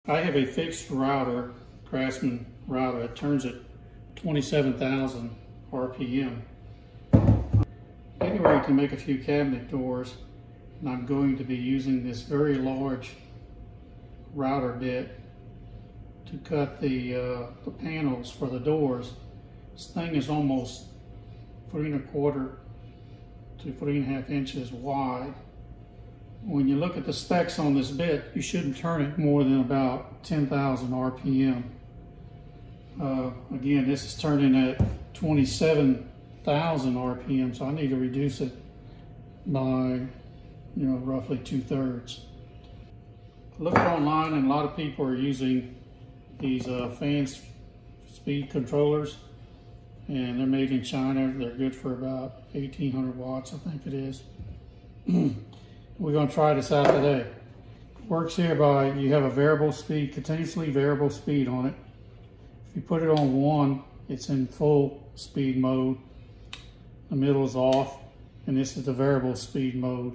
I have a fixed router, Craftsman router. It turns at 27,000 RPM. Getting ready to make a few cabinet doors, and I'm going to be using this very large router bit to cut the panels for the doors. This thing is almost 3¼ to 3½ inches wide. When you look at the specs on this bit, you shouldn't turn it more than about 10,000 RPM. Again, this is turning at 27,000 RPM, so I need to reduce it by, roughly 2/3. I looked online, and a lot of people are using these fan speed controllers, and they're made in China. They're good for about 1,800 watts, I think it is. We're going to try this out today. It works here by, you have a variable speed, continuously variable speed on it. If you put it on 1, it's in full speed mode. The middle is off, and this is the variable speed mode.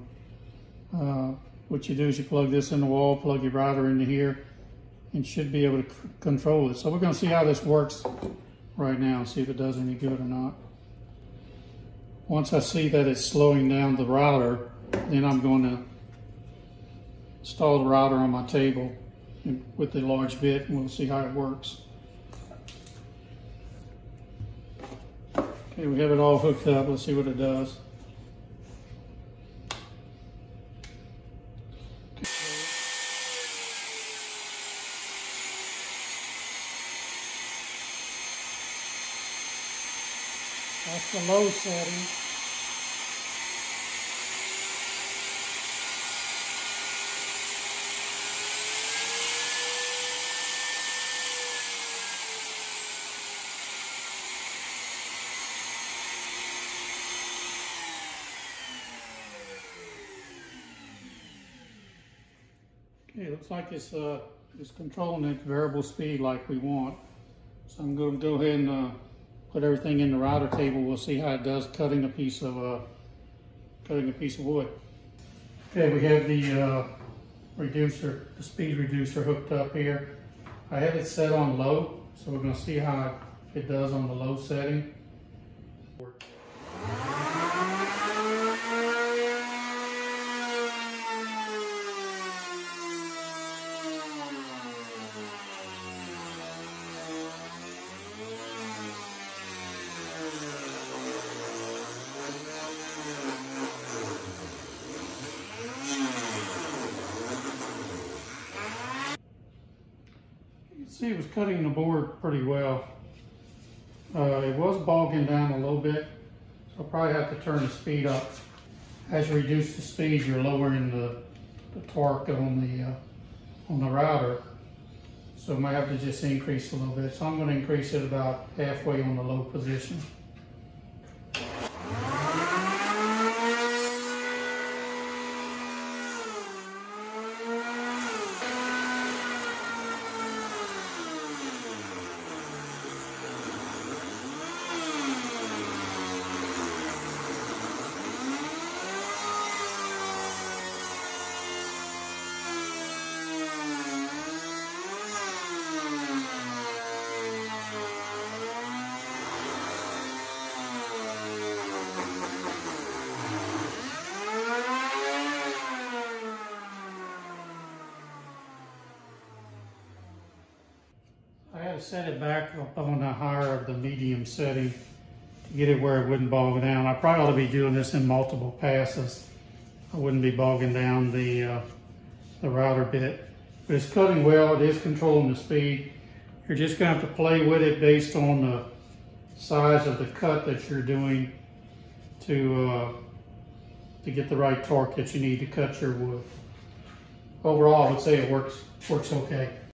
What you do is you plug this in the wall, plug your router into here, and should be able to control it. So we're going to see how this works right now and see if it does any good or not. Once I see that it's slowing down the router, then I'm going to install the router on my table with the large bit, and we'll see how it works. Okay, we have it all hooked up. Let's see what it does. That's the low setting. Okay, it looks like it's controlling it variable speed like we want. So I'm going to go ahead and put everything in the router table. We'll see how it does cutting a piece of wood. Okay, we have the reducer, the speed reducer hooked up here. I have it set on low, so we're going to see how it does on the low setting. See, it was cutting the board pretty well. It was bogging down a little bit, so I'll probably have to turn the speed up. As you reduce the speed, you're lowering the torque on the router, so I might have to just increase a little bit. So I'm going to increase it about halfway on the low position. I had to set it back up on the higher of the medium setting to get it where it wouldn't bog down. I probably ought to be doing this in multiple passes. I wouldn't be bogging down the router bit. But it's cutting well, it is controlling the speed. You're just going to have to play with it based on the size of the cut that you're doing to get the right torque that you need to cut your wood. Overall, I would say it works okay.